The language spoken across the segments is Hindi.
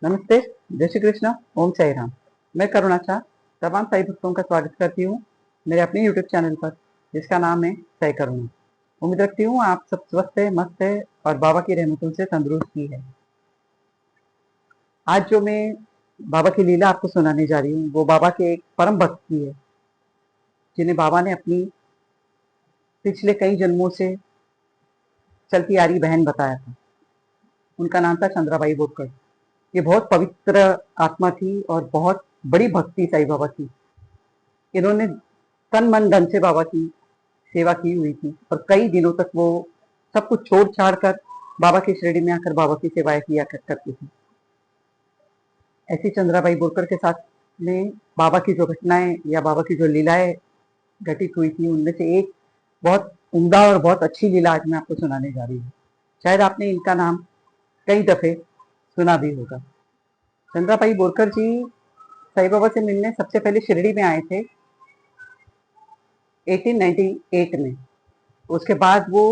नमस्ते, जय श्री कृष्ण, ओम साई राम। मैं करुणा शाह तमाम साई भक्तों का स्वागत करती हूँ मेरे अपने यूट्यूब चैनल पर, जिसका नाम है साई करुणा। उम्मीद रखती हूँ आप सब स्वस्थ है, मस्त है और बाबा की रहमतों से तंदुरुस्त ही है। आज जो मैं बाबा की लीला आपको सुनाने जा रही हूँ, वो बाबा के एक परम भक्त की है, जिन्हें बाबा ने अपनी पिछले कई जन्मों से चलती आ रही बहन बताया था। उनका नाम था चंद्राबाई बोरकर। ये बहुत पवित्र आत्मा थी और बहुत बड़ी भक्ति साईं बाबा की। इन्होंने तन मन धन से बाबा की सेवा की हुई थी और कई दिनों तक वो सब कुछ छोड़ छाड़ कर बाबा की श्रेणी में आकर बाबा की सेवाएं किया करती थी। ऐसी चंद्राबाई बोरकर के साथ में बाबा की जो घटनाएं या बाबा की जो लीलाएं घटित हुई थी, उनमें से एक बहुत उम्दा और बहुत अच्छी लीला आज मैं आपको सुनाने जा रही हूँ। शायद आपने इनका नाम कई दफे सुना भी होगा। चंद्राबाई बोरकर जी साईं बाबा से मिलने सबसे पहले शिरडी में आए थे 1898 में। उसके बाद वो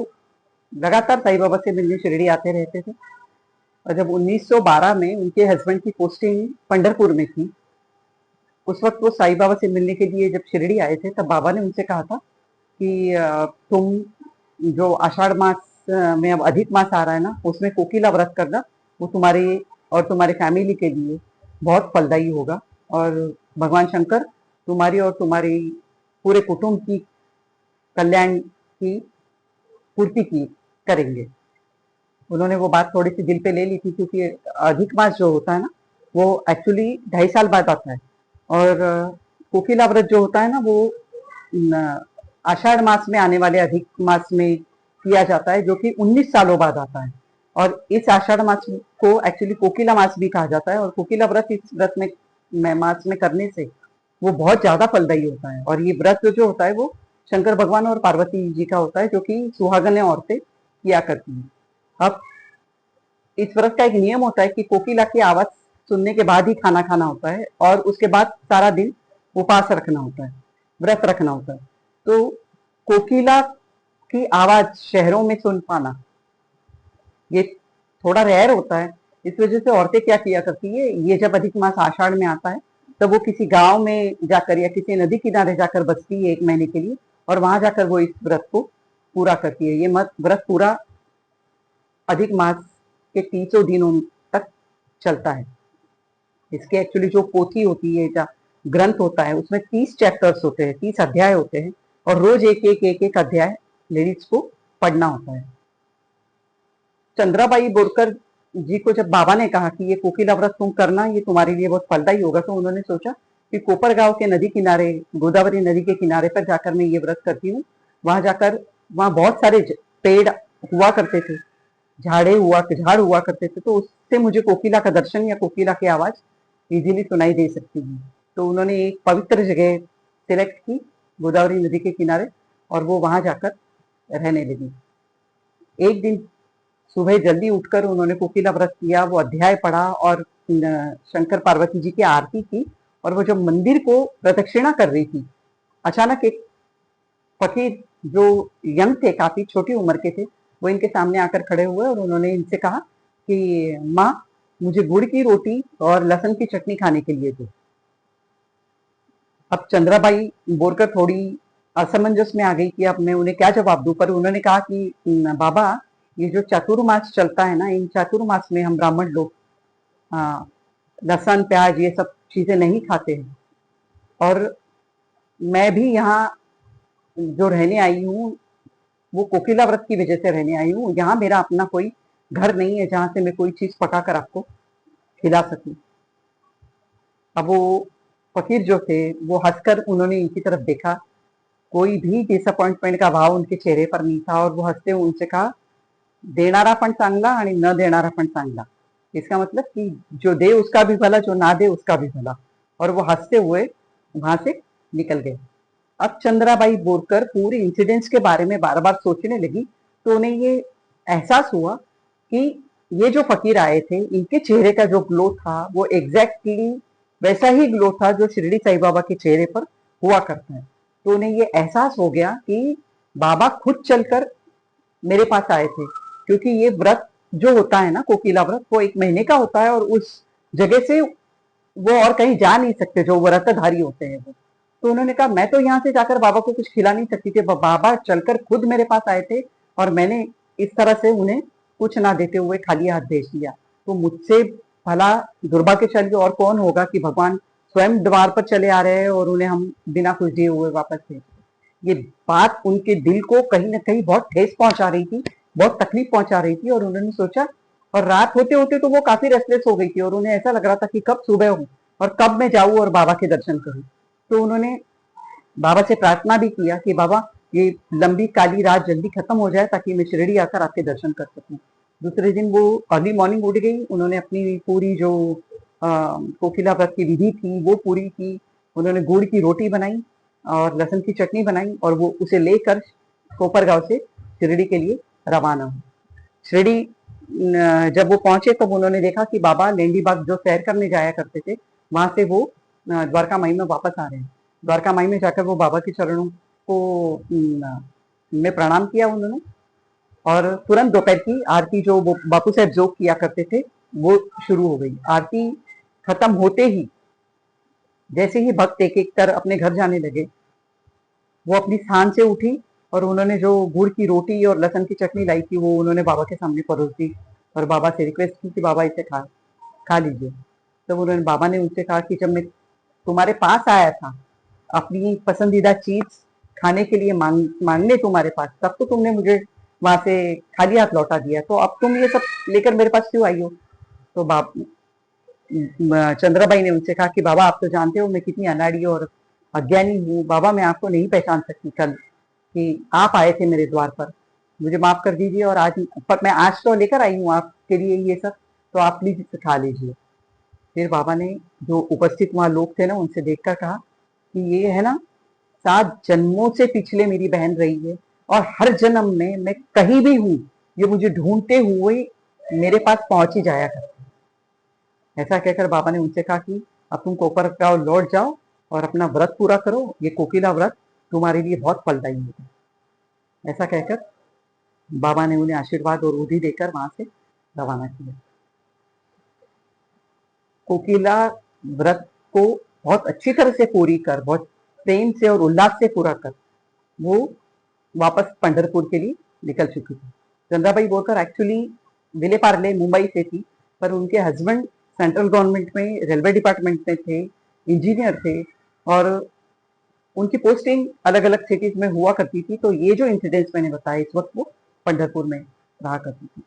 लगातार साईं बाबा से मिलने शिरडी आते रहते थे और जब 1912 में उनके हस्बैंड की पोस्टिंग पंढरपुर में थी, उस वक्त वो साईं बाबा से मिलने के लिए जब शिरडी आए थे, तब बाबा ने उनसे कहा था कि तुम जो आषाढ़ मास में अब अधिक मास आ रहा है ना, उसमें कोकिला व्रत करना, वो तुम्हारे और तुम्हारे फैमिली के लिए बहुत फलदायी होगा और भगवान शंकर तुम्हारी और तुम्हारी पूरे कुटुंब की कल्याण की पूर्ति की करेंगे। उन्होंने वो बात थोड़ी सी दिल पे ले ली थी, क्योंकि अधिक मास जो होता है ना, वो एक्चुअली 2.5 साल बाद आता है और कोकिला व्रत जो होता है ना, वो आषाढ़ मास में आने वाले अधिक मास में किया जाता है, जो कि 19 सालों बाद आता है। और इस आषाढ़ मास को एक्चुअली कोकिला मास भी कहा जाता है और कोकिला व्रत इस व्रत में मास में करने से वो बहुत ज्यादा फलदायी होता है। और ये व्रत जो होता है वो शंकर भगवान और पार्वती जी का होता है, जो कि सुहागन औरतें किया करती हैं। अब इस व्रत का एक नियम होता है कि कोकिला की आवाज सुनने के बाद ही खाना खाना होता है और उसके बाद सारा दिन उपवास रखना होता है, व्रत रखना होता है। तो कोकिला की आवाज शहरों में सुन पाना ये थोड़ा रेयर होता है। इस वजह से औरतें क्या किया करती है, ये जब अधिक मास आषाढ़ में आता है, तब वो किसी गांव में जाकर या किसी नदी किनारे जाकर बसती है 1 महीने के लिए और वहां जाकर वो इस व्रत को पूरा करती है। ये व्रत पूरा अधिक मास के 300 दिनों तक चलता है। इसके एक्चुअली जो पोथी होती है या ग्रंथ होता है, उसमें 30 चैप्टर्स होते हैं, 30 अध्याय होते हैं और रोज एक अध्याय लेडीज को पढ़ना होता है। चंद्राबाई बोरकर जी को जब बाबा ने कहा कि ये कोकिला व्रत तुम करना, ये तुम्हारे लिए बहुत फलदायी होगा, तो उन्होंने सोचा कि कोपर गांव के नदी किनारे, गोदावरी नदी के किनारे पर जाकर मैं ये व्रत करती हूँ। वहां जाकर वहां बहुत सारे पेड़ हुआ करते थे, झाड़ हुआ करते थे, तो उससे मुझे कोकिला का दर्शन या कोकिला की आवाज इजीली सुनाई दे सकती है। तो उन्होंने एक पवित्र जगह सिलेक्ट की गोदावरी नदी के किनारे और वो वहां जाकर रहने लगी। एक दिन सुबह जल्दी उठकर उन्होंने कोकिला व्रत किया, वो अध्याय पढ़ा और शंकर पार्वती जी की आरती की। और वो जब मंदिर को प्रदक्षिणा कर रही थी, अचानक एक फकीर जो यंग थे, काफी छोटी उम्र के थे, वो इनके सामने आकर खड़े हुए और उन्होंने इनसे कहा कि माँ, मुझे गुड़ की रोटी और लहसुन की चटनी खाने के लिए दो। अब चंद्राबाई बोरकर थोड़ी असमंजस में आ गई कि अब मैं उन्हें क्या जवाब दूं, पर उन्होंने कहा कि बाबा, ये जो चातुर्मास चलता है ना, इन चातुर्मास में हम ब्राह्मण लोग लहसुन प्याज ये सब चीजें नहीं खाते हैं और मैं भी यहाँ जो रहने आई हूँ वो कोकिला व्रत की वजह से रहने आई हूँ। यहाँ मेरा अपना कोई घर नहीं है जहां से मैं कोई चीज पकाकर आपको खिला सकूं। अब वो फकीर जो थे वो हंसकर उन्होंने इनकी तरफ देखा, कोई भी डिसअपॉइंटमेंट का भाव उनके चेहरे पर नहीं था और वो हंसते उनसे कहा, देणारा पण चांगला आणि न देणारा पण चांगला। इसका मतलब कि जो दे उसका भी भला, जो ना दे उसका भी भला। और वो हंसते हुए वहां से निकल गए। अब चंद्राबाई बोरकर पूरे इंसिडेंट्स के बारे में बार बार सोचने लगी, तो उन्हें ये एहसास हुआ कि ये जो फकीर आए थे, इनके चेहरे का जो ग्लो था वो एग्जैक्टली वैसा ही ग्लो था जो शिरडी साईं बाबा के चेहरे पर हुआ करता है। तो उन्हें ये एहसास हो गया कि बाबा खुद चलकर मेरे पास आए थे, क्योंकि ये व्रत जो होता है ना, कोकिला व्रत, वो 1 महीने का होता है और उस जगह से वो और कहीं जा नहीं सकते जो व्रतधारी होते हैं वो। तो उन्होंने कहा मैं तो यहाँ से जाकर बाबा को कुछ खिला नहीं सकती थी, बाबा चलकर खुद मेरे पास आए थे और मैंने इस तरह से उन्हें कुछ ना देते हुए खाली हाथ भेज दिया। तो मुझसे भला दुर्भाग्यशाली और कौन होगा कि भगवान स्वयं द्वार पर चले आ रहे हैं और उन्हें हम बिना कुछ दिए हुए वापस भेज। ये बात उनके दिल को कहीं ना कहीं बहुत ठेस पहुंचा रही थी, बहुत तकलीफ पहुंचा रही थी। और उन्होंने सोचा, और रात होते होते तो वो काफी रेस्टलेस हो गई थी और उन्हें ऐसा लग रहा था कि कब सुबह हो और कब मैं जाऊं और बाबा के दर्शन करूं। तो उन्होंने बाबा से प्रार्थना भी किया कि बाबा ये लंबी काली रात जल्दी खत्म हो जाए ताकि मैं शिरडी आकर आपके दर्शन कर सकूं। दूसरे दिन वो अर्ली मॉर्निंग उठ गई, उन्होंने अपनी पूरी जो कोकिला व्रत की विधि थी वो पूरी की। उन्होंने गुड़ की रोटी बनाई और लहसुन की चटनी बनाई और वो उसे लेकर कोपरगांव से शिरडी के लिए रवाना हुई। शिरडी जब वो पहुंचे तब उन्होंने देखा कि बाबा लेंडी बाग जो सैर करने जाया करते थे वहां से वो द्वारका माई में वापस आ रहे हैं। द्वारका माई में जाकर वो बाबा के चरणों को में प्रणाम किया उन्होंने और तुरंत दोपहर की आरती जो वो बापू साहब जोग किया करते थे वो शुरू हो गई। आरती खत्म होते ही जैसे ही भक्त एक एक कर अपने घर जाने लगे, वो अपनी स्थान से उठी और उन्होंने जो गुड़ की रोटी और लहसुन की चटनी लाई थी वो उन्होंने बाबा के सामने परोस दी और बाबा से रिक्वेस्ट की कि बाबा इसे खा लीजिए। तब उन्होंने बाबा ने उनसे कहा कि जब मैं तुम्हारे पास आया था अपनी पसंदीदा चीज खाने के लिए मांगने तुम्हारे पास, तब तो तुमने मुझे वहां से खाली हाथ लौटा दिया, तो अब तुम ये सब लेकर मेरे पास क्यों आई हो? तो चंद्राबाई ने उनसे कहा कि बाबा आप तो जानते हो मैं कितनी अनाड़ी और अज्ञानी हूँ, बाबा मैं आपको नहीं पहचान सकती कल कि आप आए थे मेरे द्वार पर, मुझे माफ कर दीजिए। और आज पर मैं आज तो लेकर आई हूँ आपके लिए ये सब, तो आप प्लीज इसे खा लीजिए। फिर बाबा ने जो उपस्थित वहां लोग थे ना उनसे देखकर कहा कि ये है ना 7 जन्मों से पिछले मेरी बहन रही है और हर जन्म में मैं कहीं भी हूँ ये मुझे ढूंढते हुए मेरे पास पहुंच ही जाया करती। ऐसा कहकर बाबा ने उनसे कहा कि अब तुम कोपरगांव लौट जाओ और अपना व्रत पूरा करो, ये कोकिला व्रत तुम्हारे लिए बहुत फलदायी होगा। ऐसा कहकर बाबा ने उन्हें आशीर्वाद और उधी देकर वहां से रवाना किया। कोकिला व्रत को बहुत अच्छी तरह से पूरी कर, बहुत प्रेम से और उल्लास से पूरा कर वो वापस पंढरपुर के लिए निकल चुकी थी। चंद्राबाई बोरकर एक्चुअली विले पार्ले मुंबई से थी, पर उनके हस्बैंड सेंट्रल गवर्नमेंट में रेलवे डिपार्टमेंट में थे, इंजीनियर थे और उनकी पोस्टिंग अलग अलग सिटीज में हुआ करती थी। तो ये जो इंसिडेंट्स मैंने बताया इस वक्त वो पंढरपुर में रहा करती थी।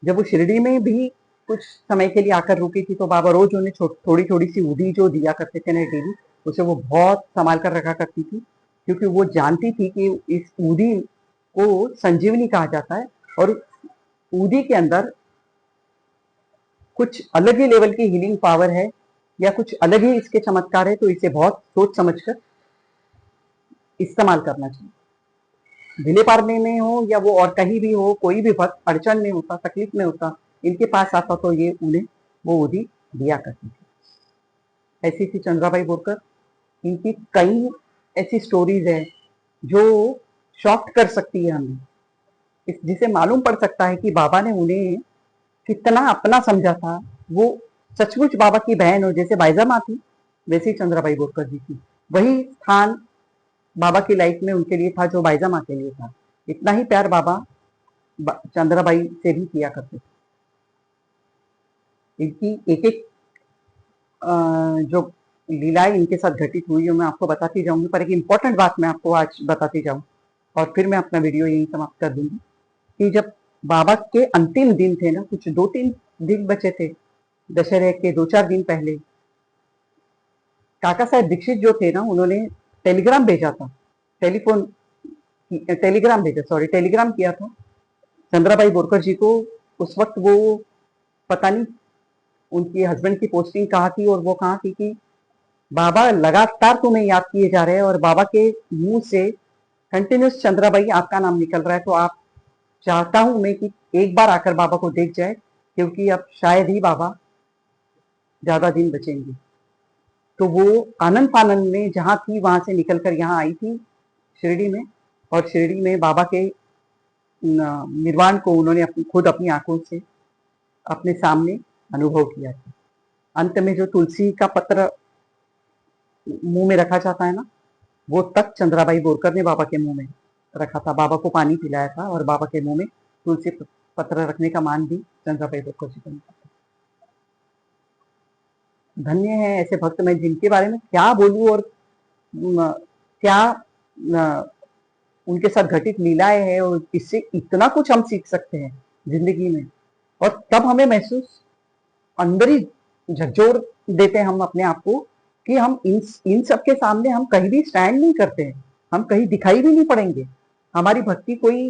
जब वो शिरडी में भी कुछ समय के लिए आकर रुकी थी तो बाबा रोज उन्हें थोड़ी थोड़ी सी उधी जो दिया करते थे ना डेली, उसे वो बहुत संभाल कर रखा करती थी, क्योंकि वो जानती थी कि इस उधी को संजीवनी कहा जाता है और उधी के अंदर कुछ अलग ही लेवल की हीलिंग पावर है या कुछ अलग ही इसके चमत्कार है, तो इसे बहुत सोच समझकर इस्तेमाल करना चाहिए। विले पार्ले में हो या वो और कहीं भी हो, कोई भी भक्त अड़चन में होता, तकलीफ में होता, इनके पास आता तो ये उन्हें वो उदी दिया करती थी। ऐसी थी चंद्राबाई बोरकर। इनकी कई ऐसी स्टोरीज है जो शॉक कर सकती है हमें, जिसे मालूम पड़ सकता है कि बाबा ने उन्हें कितना अपना समझा था। वो सचमुच बाबा की बहन हो, जैसे बाइजा माँ थी वैसे ही चंद्राबाई बोरकर जी की वही स्थान बाबा की लाइफ में उनके लिए था जो बाइजा माँ के लिए था। इतना ही प्यार बाबा चंद्राबाई से भी किया करते थे। इनकी एक एक जो लीलाएं इनके साथ घटित हुई है मैं आपको बताती जाऊंगी, पर एक इम्पोर्टेंट बात मैं आपको आज बताती जाऊं और फिर मैं अपना वीडियो यहीं समाप्त कर दूंगी कि जब बाबा के अंतिम दिन थे ना, कुछ 2-3 दिन बचे थे दशहरे के 2-4 दिन पहले, काका साहब दीक्षित जो थे ना उन्होंने टेलीग्राम भेजा था, टेलीग्राम किया था चंद्राबाई बोरकर जी को। उस वक्त वो पता नहीं उनकी हस्बैंड की पोस्टिंग कहाँ थी और वो कहाँ थी कि बाबा लगातार तुम्हें याद किए जा रहे हैं और बाबा के मुंह से कंटिन्यूस चंद्राबाई आपका नाम निकल रहा है, तो आप चाहता हूं मैं कि एक बार आकर बाबा को देख जाए, क्योंकि अब शायद ही बाबा ज्यादा दिन बचेंगे। तो वो आनंद फानंद में जहां थी वहां से निकलकर यहाँ आई थी शिरडी में, और शिरडी में बाबा के निर्वाण को उन्होंने खुद अपनी आंखों से अपने सामने अनुभव किया था। अंत में जो तुलसी का पत्र मुंह में रखा जाता है ना, वो तक चंद्राबाई बोरकर ने बाबा के मुंह में रखा था, बाबा को पानी पिलाया था और बाबा के मुंह में तुलसी पत्र रखने का मान भी चंद्राबाई बोरकर जी को मिला। धन्य है ऐसे भक्त, मैं जिनके बारे में क्या बोलूं और क्या उनके साथ घटित लीलाएं हैं और इससे इतना कुछ हम सीख सकते हैं जिंदगी में। और तब हमें महसूस अंदर ही झकझोर देते हैं हम अपने आप को कि हम इन सब के सामने हम कहीं भी स्टैंड नहीं करते हैं, हम कहीं दिखाई भी नहीं पड़ेंगे, हमारी भक्ति कोई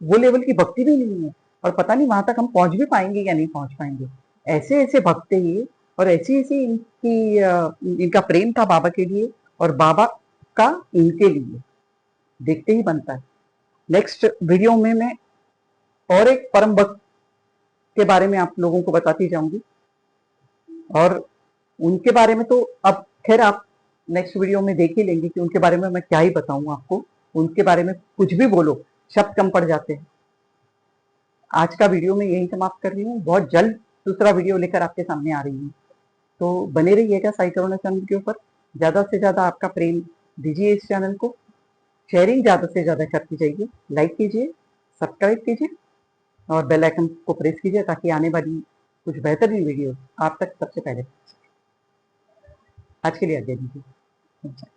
वो लेवल की भक्ति भी नहीं है और पता नहीं वहां तक हम पहुंच भी पाएंगे या नहीं पहुंच पाएंगे। ऐसे ऐसे भक्त ये और ऐसी ऐसी इनका प्रेम था बाबा के लिए और बाबा का इनके लिए देखते ही बनता है। नेक्स्ट वीडियो में मैं और एक परम भक्त के बारे में आप लोगों को बताती जाऊंगी और उनके बारे में तो अब खैर आप नेक्स्ट वीडियो में देख ही लेंगे कि उनके बारे में मैं क्या ही बताऊं आपको, उनके बारे में कुछ भी बोलो शब्द कम पड़ जाते हैं। आज का वीडियो मैं यही समाप्त कर रही हूँ, बहुत जल्द दूसरा वीडियो लेकर आपके सामने आ रही हूँ, तो बने रहिएगा साई करुणा चैनल के ऊपर। ज्यादा से ज्यादा आपका प्रेम दीजिए इस चैनल को, शेयरिंग ज्यादा से ज्यादा करती जाइए, लाइक कीजिए, सब्सक्राइब कीजिए और बेल आइकन को प्रेस कीजिए ताकि आने वाली कुछ बेहतरीन वीडियो आप तक सबसे पहले। आज के लिए आज्ञा दीजिए।